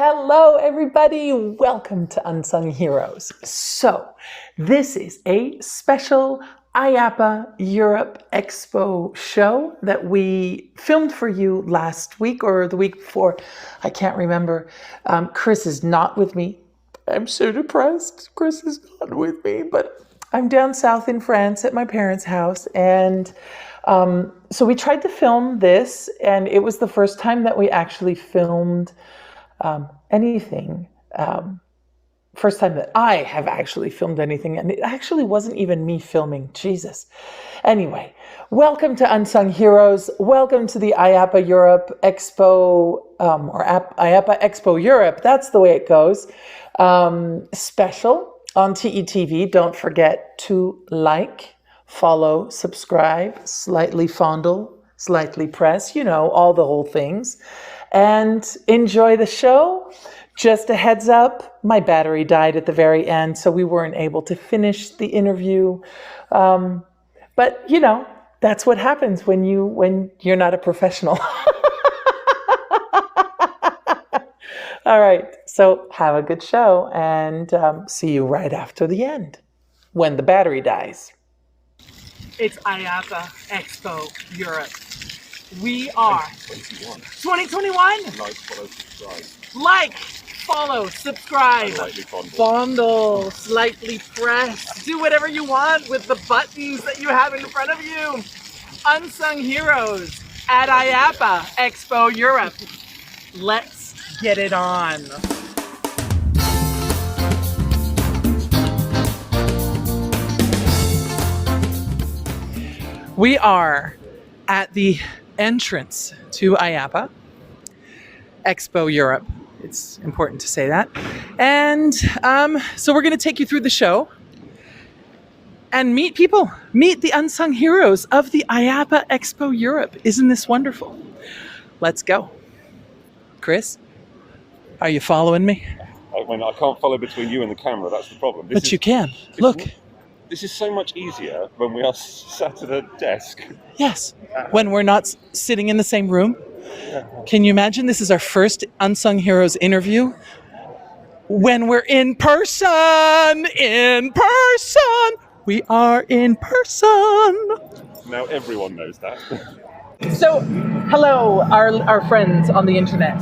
Hello, everybody. Welcome to Unsung Heroes. So, this is a special IAAPA Europe Expo show that we filmed for you last week or the week before. I can't remember. Chris is not with me. I'm so depressed. Chris is not with me, but I'm down south in France at my parents' house. And so we tried to film this, and it was the first time that we actually filmed anything. First time that I have actually filmed anything, and it actually wasn't even me filming. Jesus. Anyway, welcome to Unsung Heroes. Welcome to the IAAPA Europe Expo, or IAAPA Expo Europe. That's the way it goes. Special on TETV. Don't forget to like, follow, subscribe, slightly fondle, slightly press, you know, all the whole things. And enjoy the show. Just a heads up, my battery died at the very end, so we weren't able to finish the interview. But you know, that's what happens when you're not a professional. All right, so have a good show, and see you right after the end, when the battery dies. It's IAAPA Expo Europe. We are 2021. Like, follow, subscribe, fondle, slightly press, do whatever you want with the buttons that you have in front of you. Unsung Heroes at IAAPA Expo Europe. Let's get it on. We are at the entrance to IAAPA Expo Europe. It's important to say that. And so we're going to take you through the show and meet people, meet the unsung heroes of the IAAPA Expo Europe. Isn't this wonderful? Let's go. Chris, are you following me? I mean, I can't follow between you and the camera, that's the problem. But you can. Look. This is so much easier when we are sat at a desk. Yes, when we're not sitting in the same room. Can you imagine? This is our first Unsung Heroes interview when we're in person. In person. We are in person. Now everyone knows that. So, hello, our friends on the internet.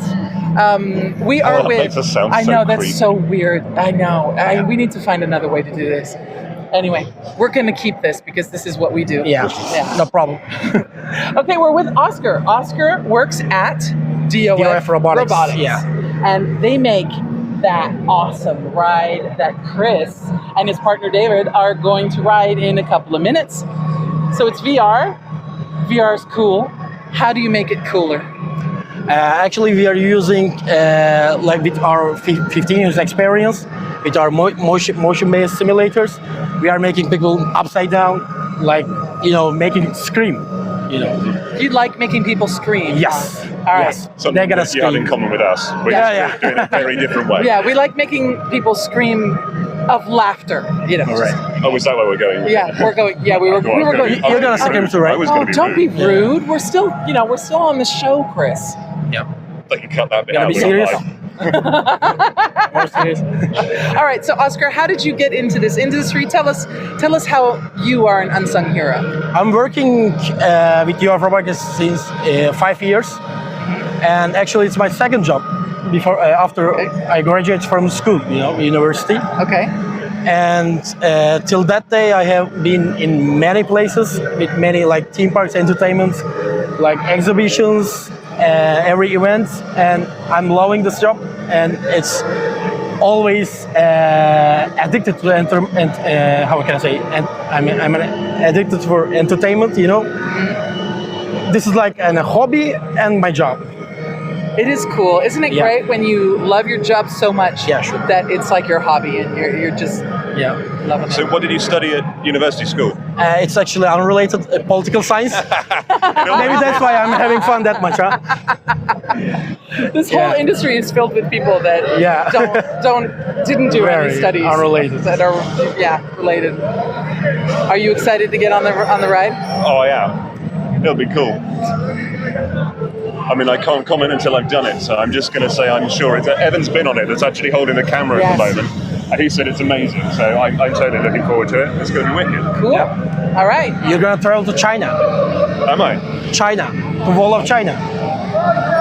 We are with. Makes us sound I know, so that's creepy. so weird. I know. We need to find another way to do this. Anyway, we're going to keep this because this is what we do. Yeah. No problem. Okay, we're with Oscar. Oscar works at DOF Robotics. Yeah. And they make that awesome ride that Chris and his partner David are going to ride in a couple of minutes. So it's VR. VR is cool. How do you make it cooler? Actually, we are using, like with our 15 years experience, with our motion-based simulators, we are making people upside down, like, you know, making it scream, you know. You like making people scream? Yes. All right. Yes. Something They're gonna that you have in scream. common with us. We're just doing it a very different way. Yeah, we like making people scream of laughter, you know. All right. Oh, is that where we're going? Yeah, we're going. Yeah, we were going. You're gonna scream too, right? I was Oh, going to be don't rude. be rude. We're still on the show, Chris. Yeah. They can cut that bit Gonna out. be we're not serious? live. More serious. All right, so Oscar, how did you get into this industry? Tell us how you are an unsung hero. I'm working with DOF Robotics since 5 years, and actually it's my second job before after I graduated from school, you know, university. Okay. And till that day, I have been in many places with many like theme parks, entertainment, like exhibitions, every event, and I'm loving this job. And it's always addicted to how can I say? And I'm addicted for entertainment. You know, this is like a hobby and my job. It is cool. Isn't it Yeah. great when you love your job so much Yeah, sure. that it's like your hobby and you're just Yeah. loving So it? what did you study at university school? It's actually unrelated, political science. Maybe that's why I'm having fun that much, huh? This whole Yeah. industry is filled with people that Yeah. didn't do any Very studies unrelated. that are related. Are you excited to get on the ride? Oh yeah, it'll be cool. I mean, I can't comment until I've done it, so I'm just going to say I'm sure. Evan's been on it. That's actually holding the camera at the Yes. moment. And he said it's amazing, so I'm totally looking forward to it. It's going to be wicked. Cool. All right. You're gonna travel to China. Am I? China. The Wall of China.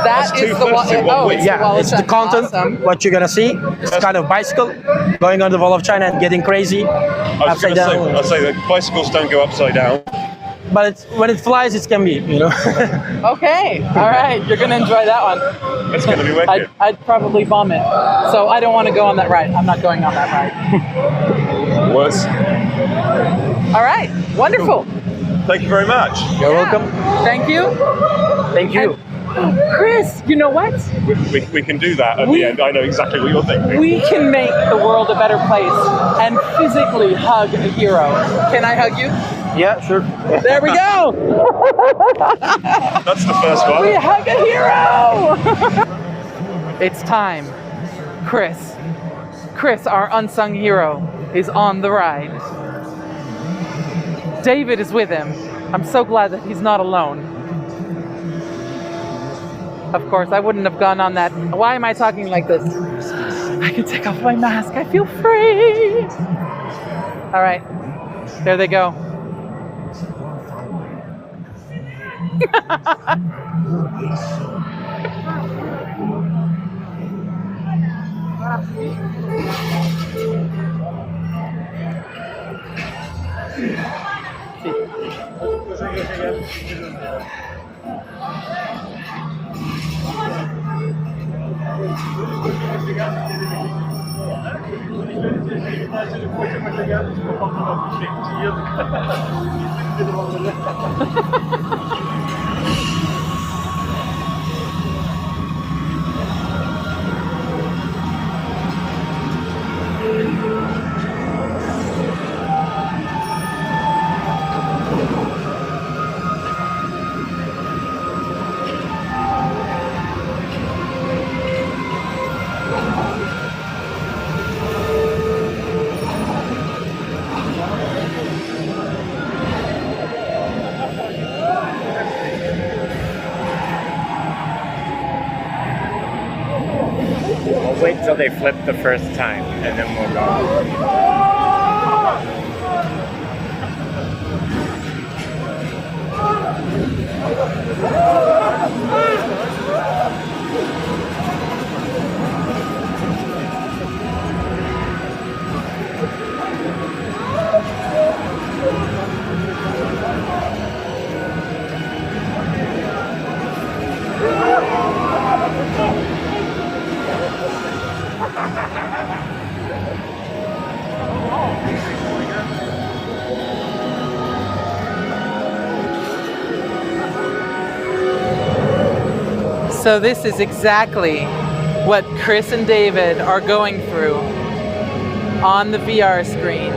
That two is the firsts in one week. it's the Yeah, Wall of it's the China. content. Awesome. What you're gonna see. It's kind of bicycle going on the Wall of China and getting crazy. I was going Upside to say, down. I'll say that bicycles don't go upside down. But when it flies, it can be, you know. Okay. All right. You're gonna enjoy that one. It's going to be wicked. I'd probably vomit, so I don't want to go on that ride. I'm not going on that ride. Worse. All right. Wonderful. Thank you very much. You're welcome. Thank you. Thank you. Chris, you know what? We can do that at the end. I know exactly what you're thinking. We can make the world a better place and physically hug a hero. Can I hug you? Yeah, sure. There we go. That's the first one. We hug a hero. It's time. Chris, our unsung hero, is on the ride. David is with him. I'm so glad that he's not alone. Of course, I wouldn't have gone on that. Why am I talking like this? I can take off my mask. I feel free. All right. There they go. We'll wait till they flip the first time, and then we'll go. So this is exactly what Chris and David are going through on the VR screen.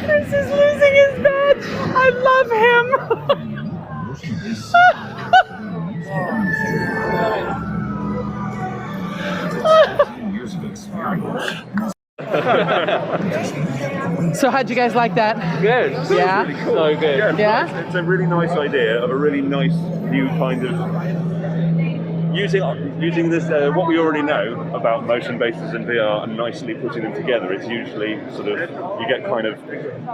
Chris is losing his badge. I love him. So how'd you guys like that? Good. Yeah? Really cool. So good. Yeah? It's a really nice idea of a really nice new kind of using this what we already know about motion bases in VR and nicely putting them together. It's usually sort of you get kind of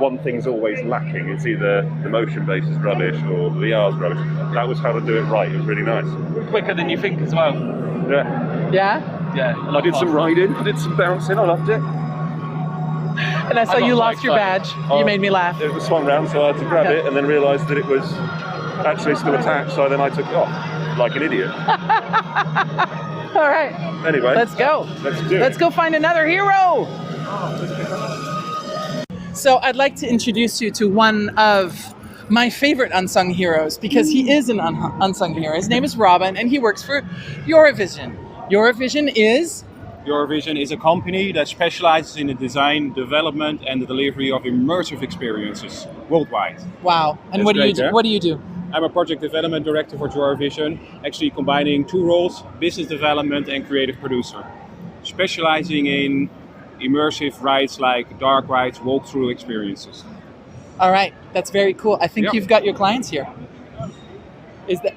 one thing's always lacking. It's either the motion base is rubbish or the VR's rubbish. That was how to do it right. It was really nice. Quicker than you think as well. Yeah. Yeah? Yeah. I did some riding. I did some bouncing. I loved it. And I saw you lost your badge. You made me laugh. It was swung round, so I had to grab it and then realised that it was actually still attached. So then I took it off like an idiot. All right. Anyway, Let's go. Let's do it. Let's go find another hero. So I'd like to introduce you to one of my favorite unsung heroes because he is an unsung hero. His name is Robin and he works for Eurovision. Eurovision is? Eurovision is a company that specializes in the design, development and the delivery of immersive experiences worldwide. Wow. And That's what do you great, do? yeah? What do you do? I'm a project development director for Eurovision, actually combining two roles, business development and creative producer, specializing in immersive rides like dark rides, walkthrough experiences. All right. That's very cool. I think Yeah. you've got your clients here.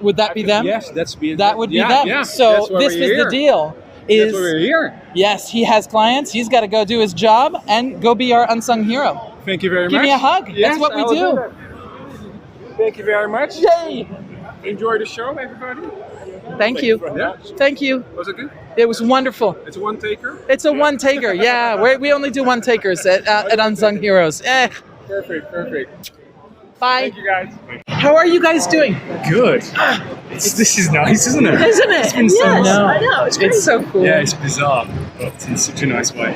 Would that be them? Yes, that would be yeah, them. yeah. So That's why this we're was here. the deal. That's why we're here. Yes, he has clients. He's got to go do his job and go be our unsung hero. Thank you very Give much. me a hug. Yes, That's what I we will do. that. Thank you very much. Yay! Enjoy the show, everybody. Thank you. Yeah. Thank you. Was it good? It was wonderful. It's a one taker. It's a one taker. Yeah, we only do one takers at Unsung Heroes. Perfect. Bye. Thank you guys. How are you guys doing? Good. This is nice, isn't it? Isn't it? It's been so Yes, long. I know. It's great. It's so cool. Yeah, it's bizarre, but in such a nice way.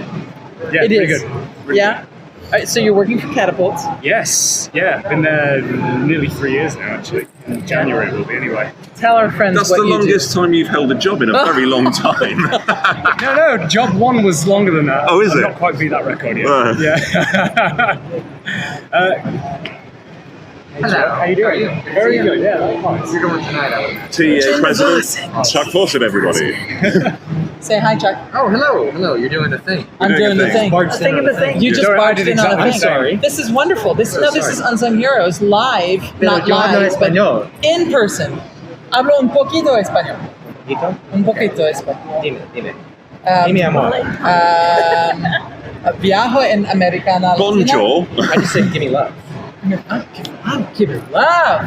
Yeah, It pretty is. good. Really Yeah. All right, so you're working for Catapults. good. Yes. Yeah, been there nearly 3 years now, actually. In January will be anyway. Tell our friends That's what the you longest time you've held a job in a very long time. No, job one was longer than that. Oh, is I've it? not quite beat that record yet. Right. Yeah. Hello. How you doing? Very good. Yeah, that's fine. TEA President Chuck Fawcett, everybody. Say hi, Chuck. Oh, hello. You're doing the thing. I'm doing the thing. Barged in on the thing. You just Sorry, I barged did in on a exactly thing. the same. This is wonderful. This is Unsung Heroes live, not yo hablo live, but español. in person. Hablo un poquito español. Un poquito español. Dime. Um, amor. Viajo en Americana Latina. Bonjour. I just said give me love. I'm giving love.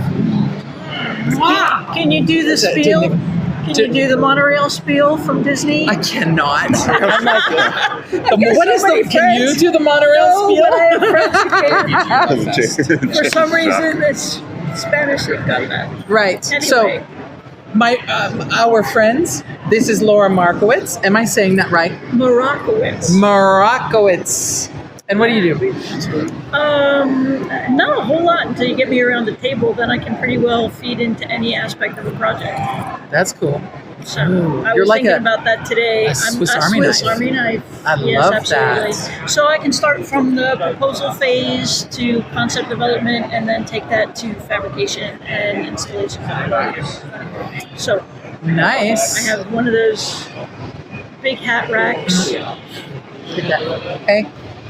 Can you do the spiel? Can you do the monorail spiel from Disney? I cannot. I'm not good. What is the? Can you do the monorail No, spiel? but I have friends who can. For some reason, it's Spanish. They've got that. Right. Anyway. So, our friends. This is Laura Markowitz. Am I saying that right? Moroccowitz. Markowitz. And what do you do? Not a whole lot until you get me around the table. Then I can pretty well feed into any aspect of a project. That's cool. So Ooh, I you're was like thinking a- about that today. a Swiss I'm a Army Swiss knife. Army knife. I Yes, love absolutely. that. So I can start from the proposal phase to concept development, and then take that to fabrication and installation. So Nice. I have one of those big hat racks. Okay.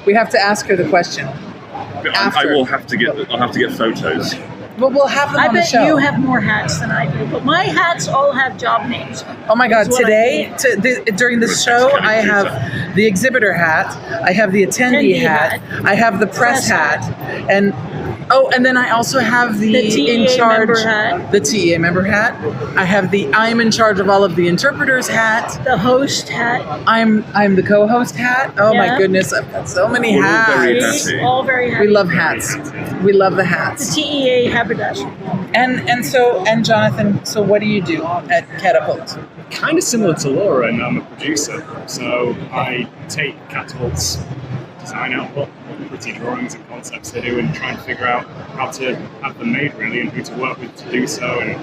We have to ask her the question. I will have to get. I'll have to get photos. Well, we'll have them I on the bet show. you have more hats than I do, but my hats all have job names. Oh my God! That's what Today, I during this show, I have the exhibitor hat, I have the attendee hat, I have the press hat, and then I also have the TEA in charge, member hat. the TEA member hat. I have the I'm in charge of all of the interpreters hat. The host hat. I'm the co-host hat. Oh my Yeah. goodness! I've got so many We're all very hats. happy. All very happy. We love hats. We love the hats. the TEA haberdasher. And Jonathan, so what do you do at Catapult? Kind of similar to Laura, and I'm a producer, so I take Catapult's design output, pretty drawings and concepts they do, and try and figure out how to have them made really, and who to work with to do so, and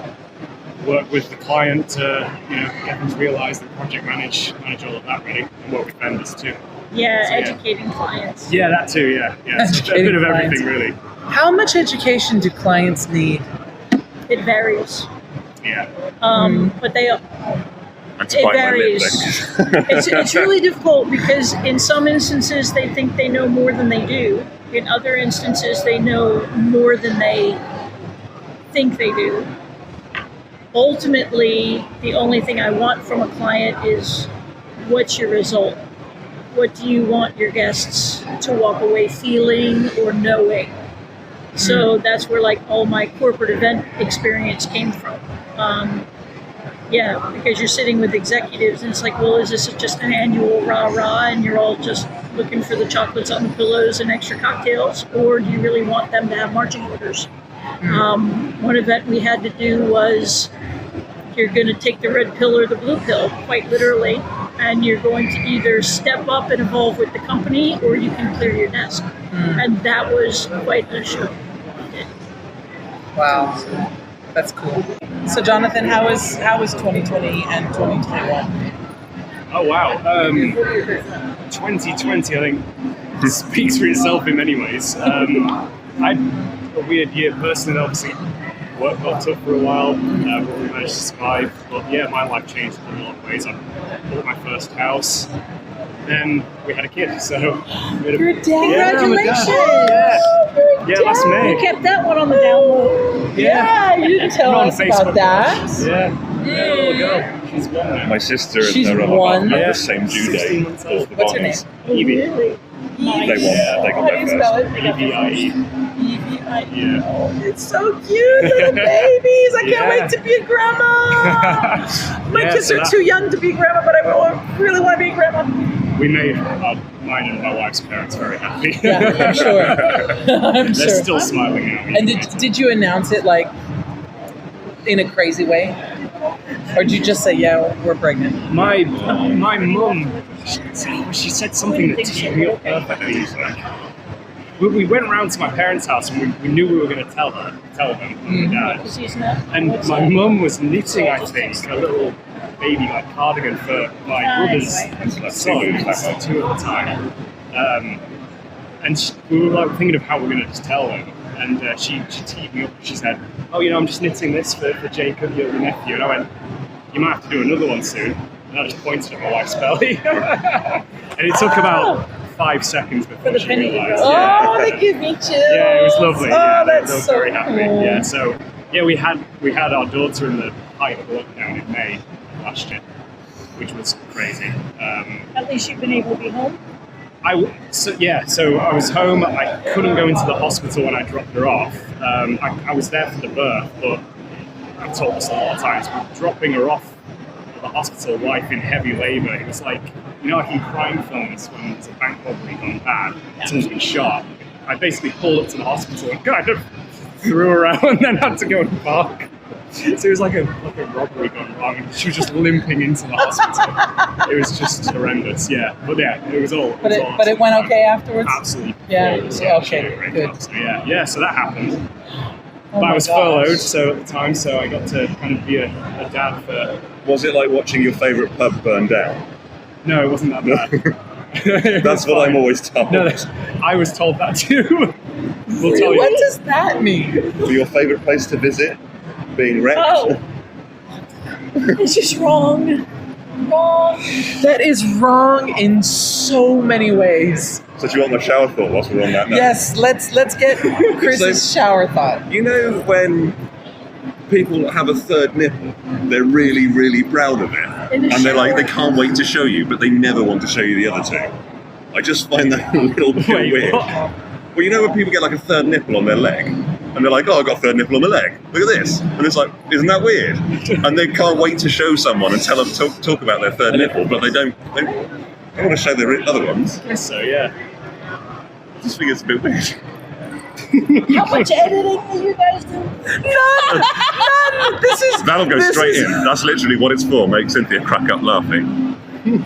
work with the client to get them to realise the project, manage all of that really, and work with vendors too. Yeah, So, educating clients. Yeah, that too. Yeah. It's a bit of everything really. How much education do clients need? It varies. Yeah. But they And to it bite my lip, varies. It's really difficult because in some instances they think they know more than they do. In other instances they know more than they think they do. Ultimately, the only thing I want from a client is what's your result? What do you want your guests to walk away feeling or knowing? So that's where like all my corporate event experience came from. Because you're sitting with executives and it's like, well, is this just an annual rah-rah and you're all just looking for the chocolates on the pillows and extra cocktails, or do you really want them to have marching orders? One event we had to do was you're going to take the red pill or the blue pill, quite literally, and you're going to either step up and evolve with the company or you can clear your desk. And that was quite a show. Wow, that's cool. So, Jonathan, how was 2020 and 2021? Oh wow. 2020, I think, speaks for itself in many ways. I had a weird year personally. Obviously, work got tough for a while, but we managed to survive. But yeah, my life changed in a lot of ways. I bought my first house. Then we had a kid, so we had a, You're a dad. Congratulations! Yeah, last May. You kept that one on the down low. Yeah, you didn't tell On us Facebook. about that. Yeah, little girl. She's one now. My sister and She's her other one? half Yeah. have the same due 16 date months as old. the What's her name? boys. Evie. Really? They got How do you there spell first. it? EVIE. Yeah. It's so cute, little babies. I can't Yeah. wait to be a grandma. My Yeah, kids so are that- too young to be grandma, but I really want to be a grandma. We made mine and my wife's parents very happy. Yeah, I'm sure. I'm They're sure. still smiling now. And did you announce it like in a crazy way, or did you just say, "Yeah, we're pregnant"? My mum, she said something that teed me up perfectly. We went around to my parents' house and we knew we were going to tell them, Dad. Because he's not. And my mum was knitting, I think, a little baby cardigan for my brother's sons, two at the time. And we were thinking of how we're going to just tell them. And she teed me up. She said, "Oh, I'm just knitting this for Jacob, your nephew." And I went, "You might have to do another one soon." And I just pointed at my wife's belly. And it took about 5 seconds before she realised. Oh, they give me chills. Yeah, it was lovely. Oh, Yeah, that's they were so very happy. cool. Yeah, so we had our daughter in the height of lockdown in May last year, which was crazy. At least you've been able to be home. So I was home. I couldn't go into the hospital when I dropped her off. I was there for the birth, but I told us a lot of times, dropping her off at the hospital, wife in heavy labour, it was like, like in crime films when there's a bank robbery gone bad, someone's been shot. I basically pulled up to the hospital and kind of threw her out and then had to go and park. So it was like a robbery gone wrong, and she was just limping into the hospital. It was just horrendous, yeah. But yeah, it was all. But it went okay afterwards. Absolutely. Yeah. flawless, Yeah, she did a okay. great Good. job. So yeah. So that happened. Oh But I my was gosh. furloughed, so at the time, so I got to kind of be a dad for. Was it like watching your favourite pub burn down? No, it wasn't that bad. It That's was what fine. I'm always told. No, I was told that too. We'll tell you. What does that mean? For your favourite place to visit, being wrecked. Oh, it's just wrong. Wrong. That is wrong in so many ways. So do you want my shower thought whilst we're on that note? Yes, let's get Chris's shower thought. You know when people have a third nipple, they're really, really proud of it. In the And they're like, shower. they can't wait to show you, but they never want to show you the other two. I just find that a little bit Wait, weird. what? Well, you know when people get like a third nipple on their leg, and they're like, "Oh, I got a third nipple on the leg. Look at this," and it's like, "Isn't that weird?" And they can't wait to show someone and tell them talk about their third nipple, but they don't want to show their other ones. I guess so, yeah. I just think it's a bit weird. How much editing do you guys do? None. That'll go straight in. That's literally what it's for. Make Cynthia crack up laughing.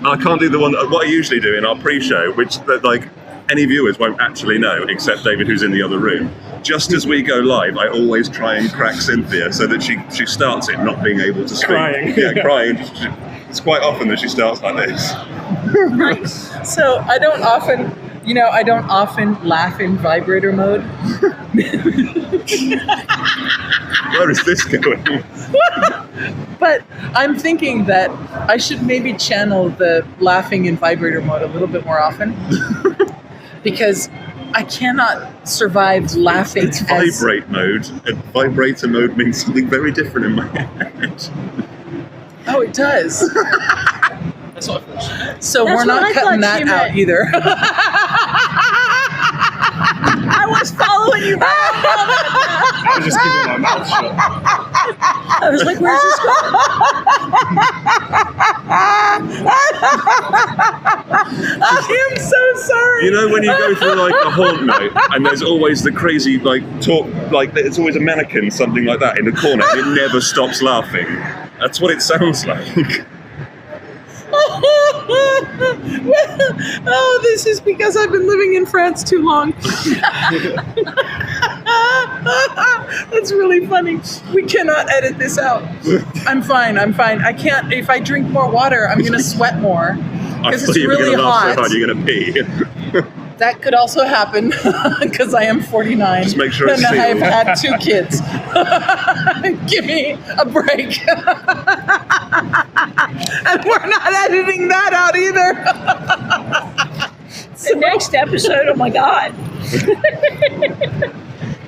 I can't do the one. What I usually do in our pre-show, which like any viewers won't actually know, except David, who's in the other room. Just as we go live, I always try and crack Cynthia so that she starts it not being able to speak. Crying. Yeah, crying. It's quite often that she starts like this. Nice. So I don't often laugh in vibrator mode. Where is this going? But I'm thinking that I should maybe channel the laughing in vibrator mode a little bit more often. Because I cannot survive laughing. It's vibrate mode, and vibrator mode means something very different in my head. Oh, it does. That's what I thought. So That's we're what not I cutting thought that you out meant. either. I was following you. I was just keeping my mouth shut. I was like, where's this going? I am so sorry. You know when you go through like a haunt night and there's always the crazy like talk, like it's always a mannequin, something like that in the corner and it never stops laughing. That's what it sounds like. Oh, this is because I've been living in France too long. That's really funny. We cannot edit this out. I'm fine. I can't. If I drink more water, I'm going to sweat more I because thought it's you were really going to laugh hot. so hard you're going to pee. That could also happen because I am 49 Just make sure and it's I've sealed. had 2 kids. Give me a break. And we're not editing that out either. The next episode, oh my God.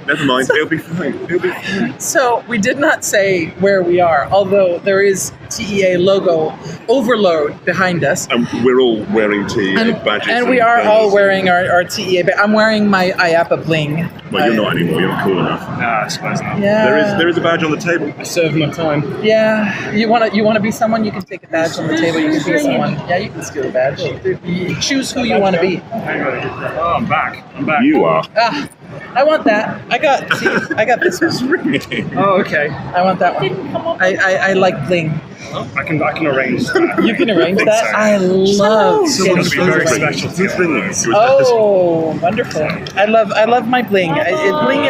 Never mind, it'll be fine. It'll be fine. So we did not say where we are, although there is TEA logo overload behind us. And we're all wearing TEA badges. And we are all things. wearing our TEA. I'm wearing my IAAPA bling. Well, you're not anymore. You're not cool enough. Nah, I suppose not. Yeah. There is a badge on the table. I served my time. Yeah. You wanna be someone? You can take a badge on the table. You can be someone. Yeah, you can steal a badge. You choose who you want to be. Oh, I'm back. You are. Ah, I want that. I got this one. Oh, okay. I want that one. I like bling. I can arrange that. You can arrange think that. so. I love Someone getting to be very bling. special to Who's bringing this? Oh, wonderful! I love my bling. Bling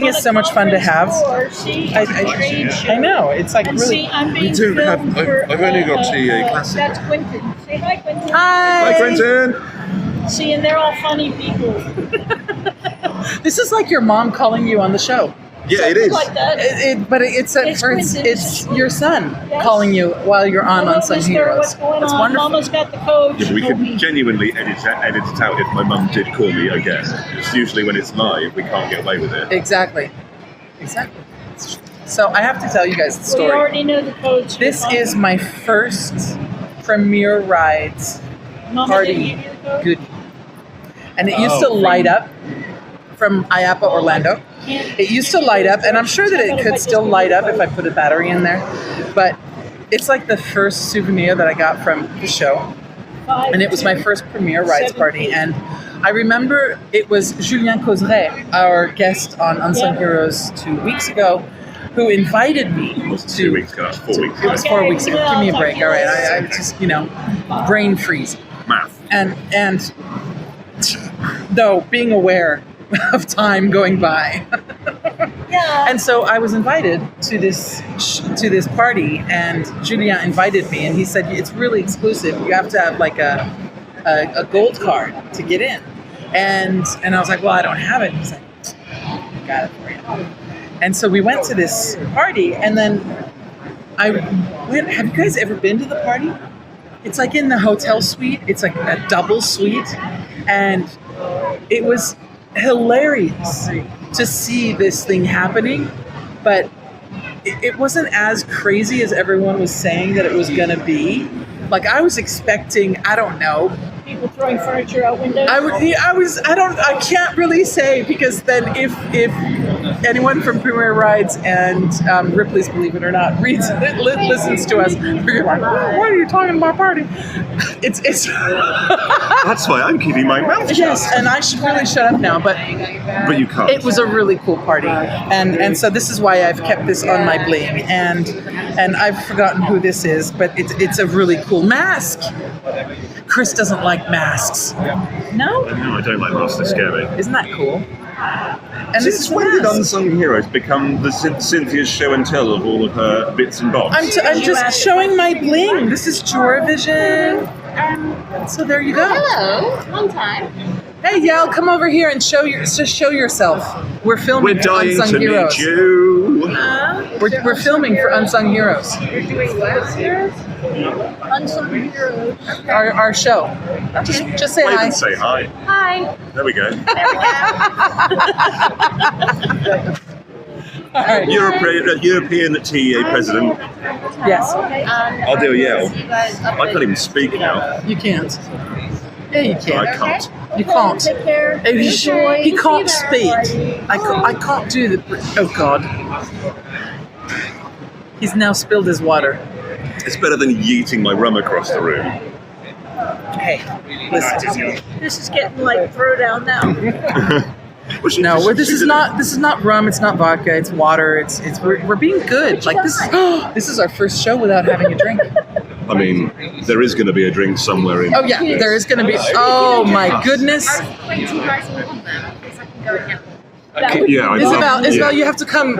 is so much fun to have. I know it's like really. I'm being do have- filmed I've for, only got TEA Classic. That's Quentin. Say hi, Quentin. Hi. Hi, Quentin. See, and they're all funny people. This is like your mom calling you on the show. Yeah, it is. Like that. But it's your son calling you while you're on Hello, Unsung mister, Heroes. what's going It's on? wonderful. Mama's got the code. Yeah, but we She told could me. genuinely edit it out if my mum did call me again. It's usually when it's live, we can't get away with it. Exactly. So I have to tell you guys the We story. already know the codes. This is my first premiere rides Mama party didn't give you the code? goodie. And it used to light up from IAAPA Orlando. It used to light up, and I'm sure that it could still light up if I put a battery in there. But it's like the first souvenir that I got from the show. And it was my first premiere rides party. And I remember it was Julien Causeret, our guest on Unsung Heroes 2 weeks ago, who invited me It was to. 2 weeks ago, 4 weeks It ago. was 4 weeks ago. Give me a break. All right. I just, brain freeze. Math. And though being aware of time going by. Yeah. And so I was invited to this party, and Julien invited me, and he said, it's really exclusive. You have to have like a gold card to get in. And I was like, well, I don't have it. He's like, got it for you. And so we went to this party, and then have you guys ever been to the party? It's like in the hotel suite. It's like a double suite. And it was hilarious to see this thing happening, but it wasn't as crazy as everyone was saying that it was going to be. Like I was expecting, I don't know, People throwing furniture out windows. I can't really say, because then if anyone from Premier Rides and Ripley's Believe It or Not listens to us, we're like, what are you talking about party? It's I That's why I'm keeping my mouth shut. Yes, and I should really shut up now, but But you can't. it was a really cool party, and so this is why I've kept this on my bling, and I've forgotten who this is, but it's a really cool mask. Chris doesn't like masks. No? No, I don't like masks. They scare me. Isn't that cool? And this Since is when did mask. Unsung Heroes become the Cynthia's show and tell of all of her bits and bobs? I'm just showing my bling. This is Vision. So there you go. Hello, long time. Hey, Yal, come over here and show yourself. We're filming We're for dying Unsung to Heroes. meet you. We're filming for Unsung Heroes. You're doing what here? Unsung Heroes. Our show. Just say Wave hi. and say hi. Hi. There we go. All right. European TEA president. Yes, I'll do a yell. I can't even speak now. you can't. Yeah, you I can. can't. You can't. Take care. He can't speak. I can't do the. Oh God. He's now spilled his water. It's better than yeeting my rum across the room. Hey, listen. This is getting like throwdown now. Well, she- No, she- this she is did not. This is not rum. It's not vodka. It's water. It's. We're being good. Like this. This is our first show without having a drink. I mean, there is going to be a drink somewhere in. Oh yeah, there is going to be. Oh my goodness, Wait till you guys all want them, because I can go and get them. Yeah, Isabel, you have to come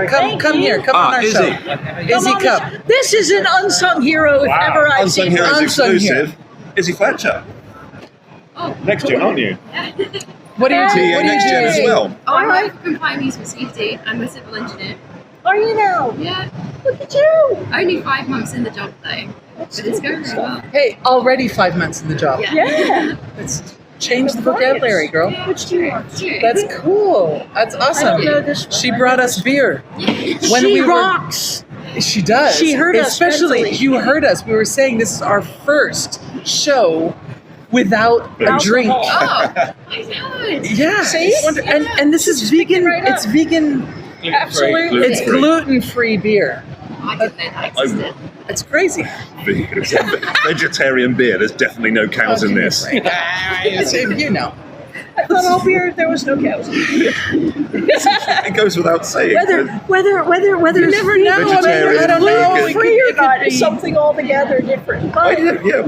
here. Come on our Izzy. show. Izzy, come. This is an unsung hero if ever I've Unsung seen Heroes one. Unsung exclusive. Izzy Fletcher. Next gen, aren't you? What are you TEA doing? next gen as well. Oh, I work for Compliant News for safety. I'm a civil engineer. Are you now? Yeah. Look at you. Only 5 months in the job though. But it's going really well. Hey, already 5 months in the job. Yeah. Let's change the vocabulary, girl. Which do you want? That's cool. That's awesome. I don't know this one. She brought us beer. When She we were- rocks. She does. She heard us Especially, mentally. you heard us. We were saying this is our first show without a drink. Oh, I know. Yeah. See? And this is vegan. right up. It's vegan. Absolutely. It's gluten-free beer. I didn't know that existed. It's crazy. Vegetarian beer. There's definitely no cows in this. You know. I thought all beer there was no cows. It goes without saying. Whether You never know. Vegetarian, I don't know. vegan. It free or could not be- is something altogether different. I But did, yeah.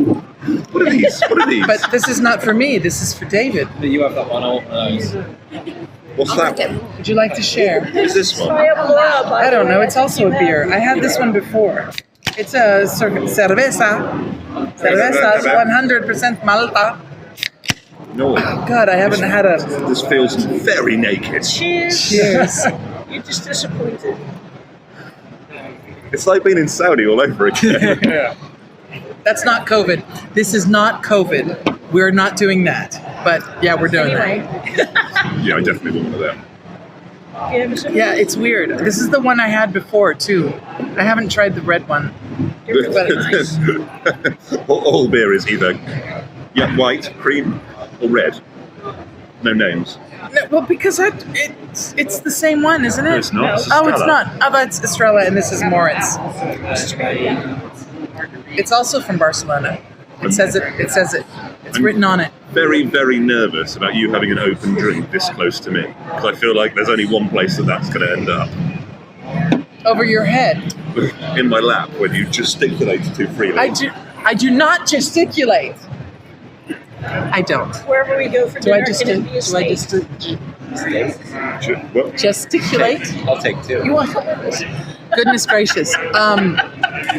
What are these? What are these? But this is not for me. This is for David. You have that one all nice. What's that one? Would you like to share? What's this one? I have a lab. I don't know. It's also a beer. I had this one before. It's a cerveza. Cerveza is 100% Malta. No. God, I haven't had a. This feels very naked. Cheers. Cheers. You're just disappointed. It's like being in Saudi all over again. That's not COVID. This is not COVID. We're not doing that. But yeah, we're doing Anyway, Yeah, I definitely want one of them. give us a that. Yeah, it's weird. This is the one I had before too. I haven't tried the red one. But it's nice. All beer is either white, cream, or red. No names. No, well, because it's the same one, isn't it? No, it's not. It's Oh, it's Estrella. not. Oh, but it's Estrella, and this is Moritz. It's also from Barcelona. It says it. It says it. It's written on it. Very, very nervous about you having an open drink this close to me. Because I feel like there's only one place that's going to end up. Over your head. In my lap when you gesticulate too freely. I do not gesticulate. I don't. wherever we go for Do I dinner. just can it be a steak? What? Gesticulate? I'll take two. You want? Goodness gracious.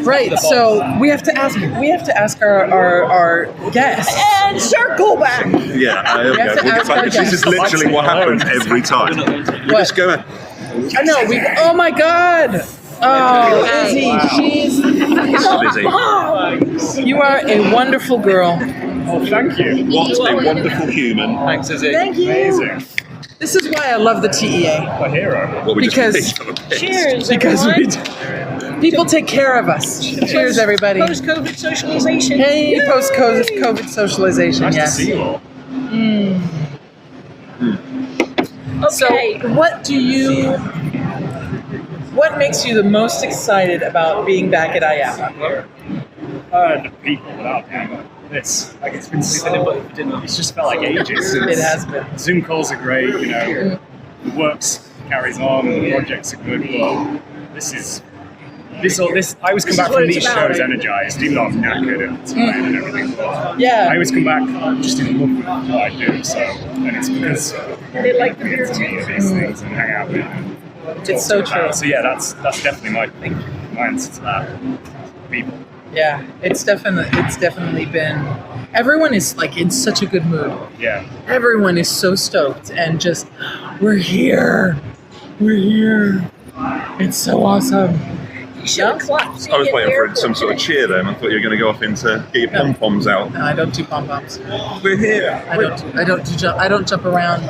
Right. So we have to ask our guests. And circle back. Yeah, We have to we'll get ask back. our This guests. is literally what happens every time. We just go. I know. Oh my God. Oh, Izzy, Busy. you are a wonderful girl. Oh, thank you. What a wonderful human. Thanks, Izzy. Thank you. Amazing. This is why I love the TEA. A hero. What we Because- just picked on. Cheers, Because everyone. people take care of us. Cheers, everybody. Post-COVID socialization. Hey, post-COVID socialization. Nice Yes. to see you all. So, Okay. what makes you the most excited about being back at IAAPA? The people, without being this. Like it's been it's just felt like ages. It has been. Zoom calls are great, you know. The works carries on, the projects are good, but this. I always come back from these shows energized, even though I'm knackered at the time and everything. But Yeah. I always come back just in love with what I do. So, and it's because They like the beer to too. these things and hang out with. And It's so talk about. true. So yeah, that's definitely my answer to that. People. Yeah, it's definitely been. Everyone is like in such a good mood. Yeah. Everyone is so stoked and just, we're here. It's so awesome. You should have clapped. I was waiting for some sort of cheer then. I thought you were going to go off into get your pom poms out. No, I don't do pom poms. We're here. I don't jump around.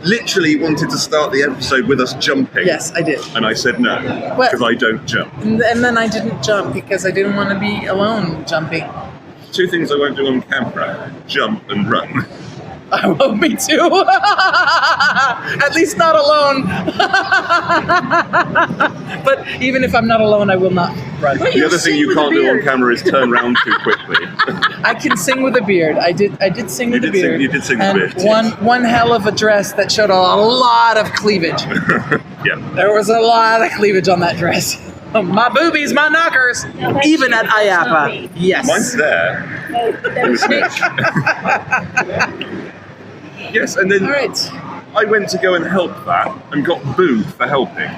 Literally wanted to start the episode with us jumping. Yes, I did. And I said no, What? because I don't jump. And then I didn't jump because I didn't want to be alone jumping. 2 things I won't do on camera: jump and run. I won't be too. At least not alone. But even if I'm not alone, I will not run. The other thing you can't do on camera is turn around too quickly. I can sing with a beard. I did sing with a beard. You did sing with and a beard. one hell of a dress that showed a lot of cleavage. Yeah. There was a lot of cleavage on that dress. My boobies, my knockers. Even at IAAPA. Yes. Mine's there. Yes, and then All right. I went to go and help that and got booed for helping.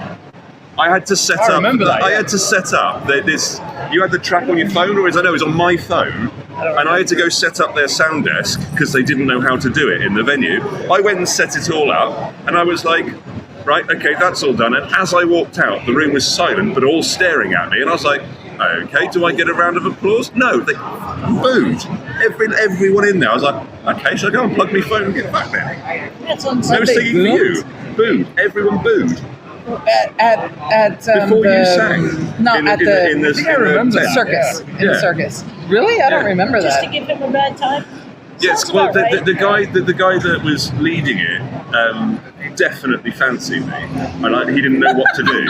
I had to set up. remember that, I yeah. had to set up this. You had the track on your phone, or it was on my phone, and I had to go set up their sound desk because they didn't know how to do it in the venue. I went and set it all up, and I was like, right, okay, that's all done. And as I walked out, the room was silent, but all staring at me, and I was like, okay, do I get a round of applause? No, they booed. Everyone in there. I was like, okay, shall I go and plug my phone and get back there? That's on No Sunday. singing for you. Booed. Everyone booed. At Before you sang. No, In at the circus. Yeah. In the circus. Really? I don't remember Just that. to give him a bad time. Yes, Sounds well, about right. the guy that was leading it definitely fancied me, and he didn't know what to do,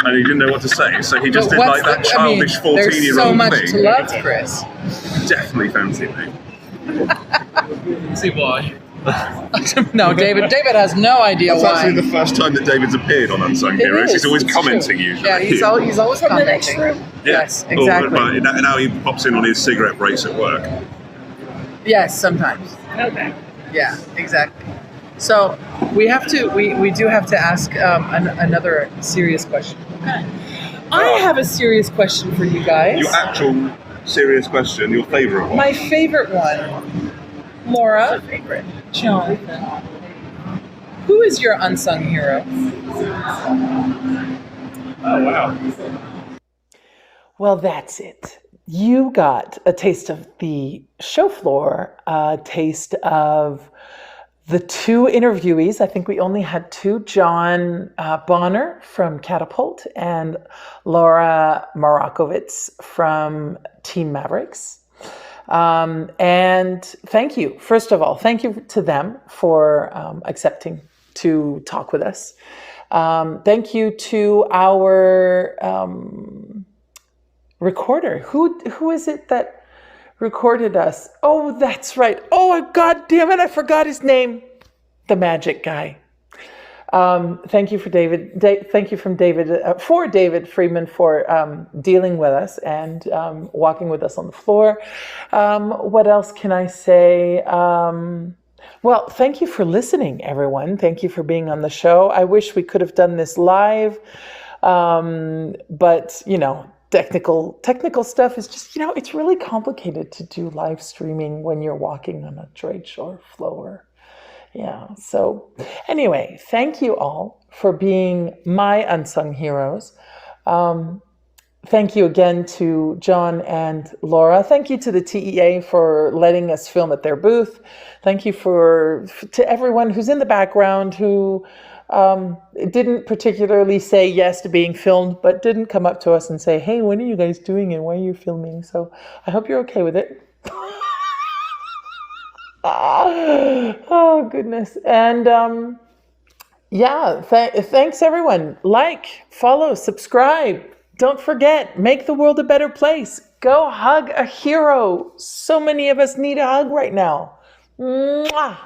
and he didn't know what to say, so he just But did what's like that the- childish there's 14-year-old so much thing. to love, Chris. Definitely fancied me. See why? No, David has no idea That's why. actually the first time that David's appeared on Unsung It Heroes. is, He's always it's commenting true. usually. Yeah, he's always From the next commenting. room. Yeah. Yes, exactly. But now he pops in on his cigarette breaks at work. Yes, sometimes. Okay. Yeah, exactly. So we do have to ask another serious question. Okay. I have a serious question for you guys. Your actual serious question, your favourite one. My favorite one, Laura, Jonathan. Who is your unsung hero? Oh wow. Well, that's it. You got a taste of the show floor, a taste of the 2 interviewees. I think we only had 2, John Bonner from Catapult and Laura Marakovitz from Team Mavericks. And thank you, first of all, thank you to them for accepting to talk with us. Thank you to our recorder. Who is it that recorded us? Oh, that's right. Oh, God damn it, I forgot his name. The magic guy. Thank you for David. Thank you for David Friedman for dealing with us and walking with us on the floor. What else can I say? Well, thank you for listening, everyone. Thank you for being on the show. I wish we could have done this live, but technical stuff is just, it's really complicated to do live streaming when you're walking on a trade show floor. Yeah. So anyway, thank you all for being my unsung heroes. Thank you again to John and Laura. Thank you to the TEA for letting us film at their booth. Thank you to everyone who's in the background who didn't particularly say yes to being filmed, but didn't come up to us and say, hey, when are you guys doing it? Why are you filming? So I hope you're okay with it. Oh, goodness. And thanks, everyone. Like, follow, subscribe. Don't forget, make the world a better place. Go hug a hero. So many of us need a hug right now. Mwah.